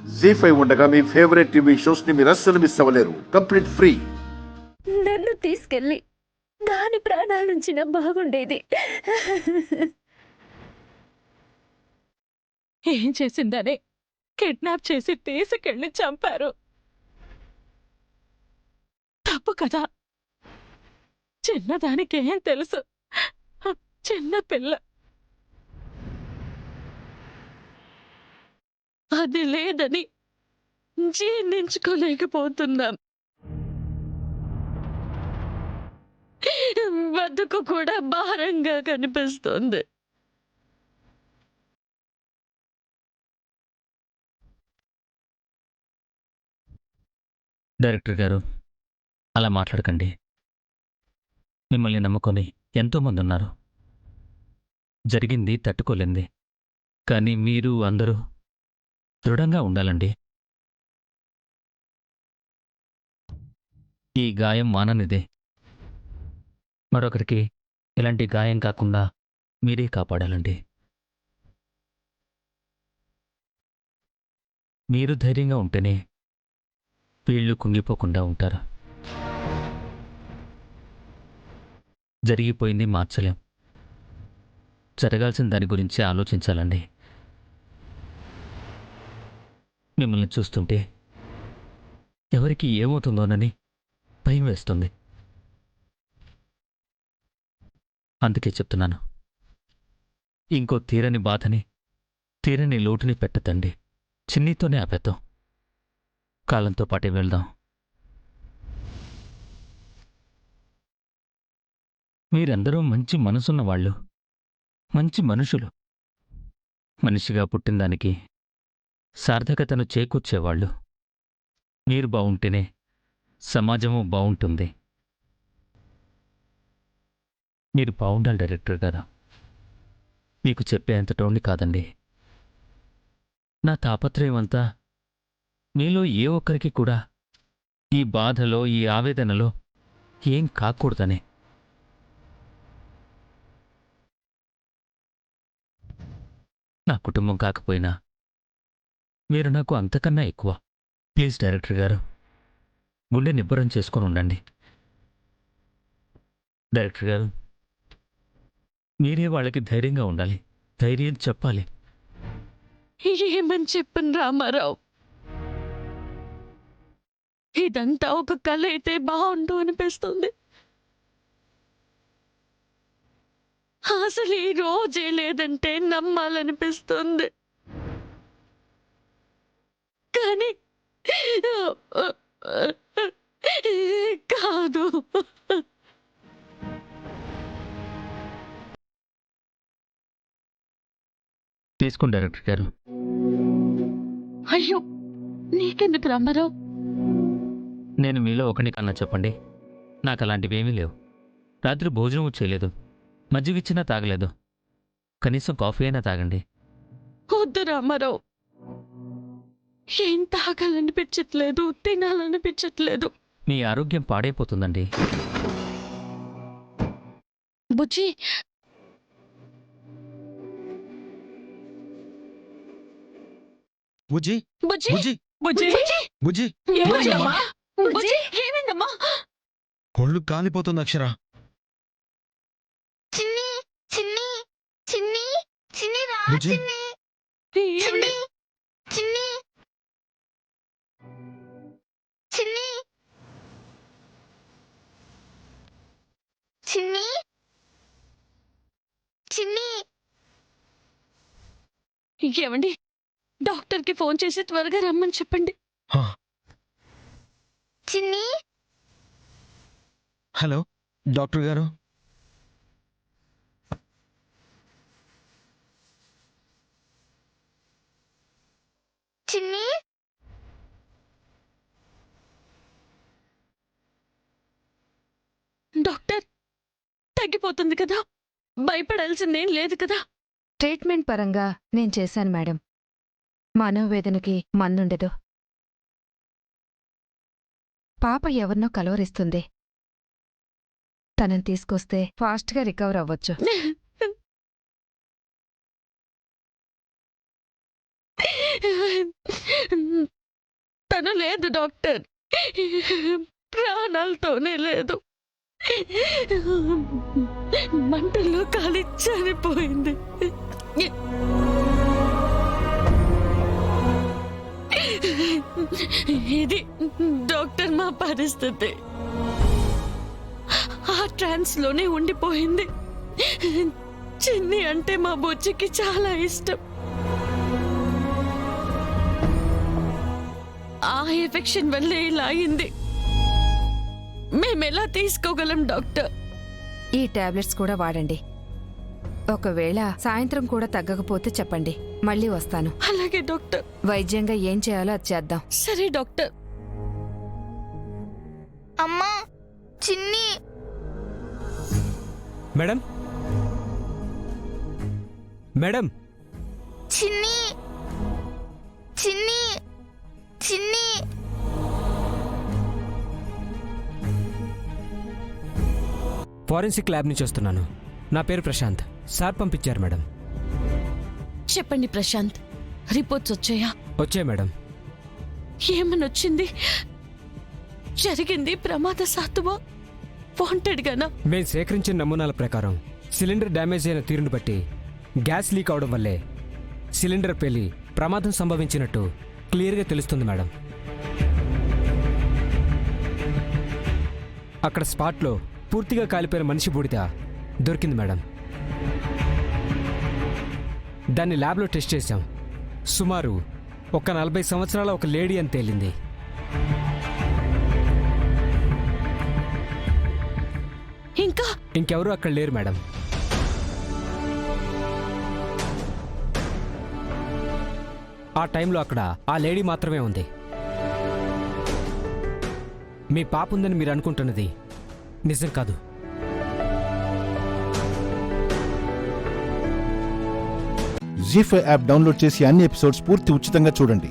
జీ5 ఉండగా మీ favourite TV shows ని మీరు అస్సలు మిస్ అవ్వలేరు. Complete free. నన్ను తీసుకెళ్ళి దాని ప్రాణాలుంచిన బాగుండేది. ఏం చేసిందనే కిడ్నాప్ చేసి తీసుకెళ్ళి చంపారు. తప్పు కదా. చిన్నదానికేం తెలుసు, చిన్న పిల్ల. అది లేదని జీర్ణించుకోలేకపోతున్నాం. బతుకు కూడా భారంగా కనిపిస్తుంది. డైరెక్టర్ గారు, అలా మాట్లాడకండి. మిమ్మల్ని నమ్ముకొని ఎంతోమంది ఉన్నారు. జరిగింది తట్టుకోలేంది. కానీ మీరు అందరూ దృఢంగా ఉండాలండి. ఈ గాయం మాననిదే. మరొకరికి ఇలాంటి గాయం కాకుండా మీరే కాపాడాలండి. మీరు ధైర్యంగా ఉంటేనే వీళ్ళు కుంగిపోకుండా ఉంటారు. జరిగిపోయింది మార్చలేం. జరగాల్సిన దాని గురించి ఆలోచించాలండి. మిమ్మల్ని చూస్తుంటే ఎవరికి ఏమవుతుందోనని భయం వేస్తుంది. అందుకే చెప్తున్నాను, ఇంకో తీరని బాధని, తీరని లోటుని పెట్టద్దండి. చిన్నీతోనే ఆపేద్దాం. కాలంతో పాటే వెళ్దాం. మీరందరూ మంచి మనసున్న వాళ్ళు, మంచి మనుషులు. మనిషిగా పుట్టినదానికి సార్థకతను చేకూర్చేవాళ్ళు. మీరు బావుంటేనే సమాజము బావుంటుంది. మీరు బావుండాలి డైరెక్టర్ గారు. మీకు చెప్పేంత టోన్ని కాదండి. నా తాపత్రయం అంతా మీలో ఏ ఒక్కరికి కూడా ఈ బాధలో, ఈ ఆవేదనలో ఏం కాకూడదనే. నా కుటుంబం కాకపోయినా మీరు నాకు అంతకన్నా ఎక్కువ. ప్లీజ్ డైరెక్టర్ గారు, గుండె నిబ్బరం చేసుకొని ఉండండి. డైరెక్టర్ గారు, మీరే వాళ్ళకి ధైర్యంగా ఉండాలి. ధైర్యం చెప్పాలి. ఏమని చెప్పను రామారావు? ఇదంతా ఒక కళ అయితే బాగుండు అనిపిస్తుంది. అసలు ఈ రోజే లేదంటే నమ్మాలనిపిస్తుంది. కానీ కాదు. తీసుకోండి డైరెక్టర్ గారు. అయ్యో, నీకెందుకు రామారావు? నేను మీలో ఒకని కన్నా చెప్పండి. నాకు అలాంటివేమీ లేవు. రాత్రి భోజనం చేయలేదు, మజ్జిగిచ్చినా తాగలేదు. కనీసం కాఫీ అయినా తాగండి. వద్దు రామారావు. ఏం తాగాలనిపించట్లేదు, తినాలనిపించట్లేదు. మీ ఆరోగ్యం పాడైపోతుందండి. బుజ్జి, బుజ్జి బుజ్జి, బుజ్జి బుజ్జి, బుజ్జి ఏమైందమ్మా? బుజ్జి, ఏమైందమ్మా? ఒళ్ళు కాలిపోతుంది అక్షర. చిన్ని చిన్ని చిన్ని చిన్ని రా బుజ్జి. చిన్ని ఏమైంది? చిన్ని చిన్ని చిన్ని చిన్ని ఏమండి, డాక్టర్కి ఫోన్ చేసి త్వరగా రమ్మని చెప్పండి. హా, చిన్ని హలో డాక్టర్ గారు. చిన్ని డాక్టర్, తగ్గిపోతుంది కదా? భయపడాల్సిందేం లేదు కదా? ట్రీట్మెంట్ పరంగా నేను చేశాను మేడం. మనోవేదనకి మందుండదు. పాప ఎవరినో కలవరిస్తుంది. తనని తీసుకొస్తే ఫాస్ట్గా రికవర్ అవ్వచ్చు. తను లేదు డాక్టర్, ప్రాణాలతోనే లేదు. మంటల్లో కాలి చనిపోయింది. ఇది డాక్టర్ మా పరిస్థితి. ఆ ట్రాన్స్ లోనే ఉండిపోయింది. చిన్ని అంటే మా బుజ్జికి చాలా ఇష్టం. ఆ ఎఫెక్షన్ వల్లే ఇలా అయింది. మేమెలా తీసుకోగలం డాక్టర్? ఈ టాబ్లెట్స్ కూడా వాడండి. ఒకవేళ సాయంత్రం కూడా తగ్గకపోతే చెప్పండి, మళ్ళీ వస్తాను. అలాగే డాక్టర్. వైద్యంగా ఏం చేయాలో అది చేద్దాం. సరే డాక్టర్. అమ్మా చిన్ని మేడం మేడం చిన్ని చిన్ని చిన్ని ఫారెన్సిక్ ల్యాబ్ నుంచి వస్తున్నాను. నా పేరు ప్రశాంత్. సార్ పంపించారు మేడం. చెప్పండి ప్రశాంత్, రిపోర్ట్స్ వచ్చాయా? వచ్చాయి మేడం. ఏమని వచ్చింది? జరిగింది ప్రమాదశాత్తువా, వాంటెడ్ గానా? మేము సేకరించిన నమూనాల ప్రకారం సిలిండర్ డ్యామేజ్ అయిన తీరును బట్టి గ్యాస్ లీక్ అవడం వల్లే సిలిండర్ పేలి ప్రమాదం సంభవించినట్టు క్లియర్గా తెలుస్తుంది మేడం. అక్కడ స్పాట్లో పూర్తిగా కాలిపోయిన మనిషి బూడిద దొరికింది మేడం. దాన్ని ల్యాబ్లో టెస్ట్ చేశాం. సుమారు ఒక 40 సంవత్సరాల ఒక లేడీ అని తేలింది. ఇంకెవరూ అక్కడ లేరు మేడం. ఆ టైంలో అక్కడ ఆ లేడీ మాత్రమే ఉంది. మీ పాప ఉందని మీరు అనుకుంటున్నది నిజం కాదు. జీ5 యాప్ డౌన్లోడ్ చేసి అన్ని ఎపిసోడ్స్ పూర్తి ఉచితంగా చూడండి.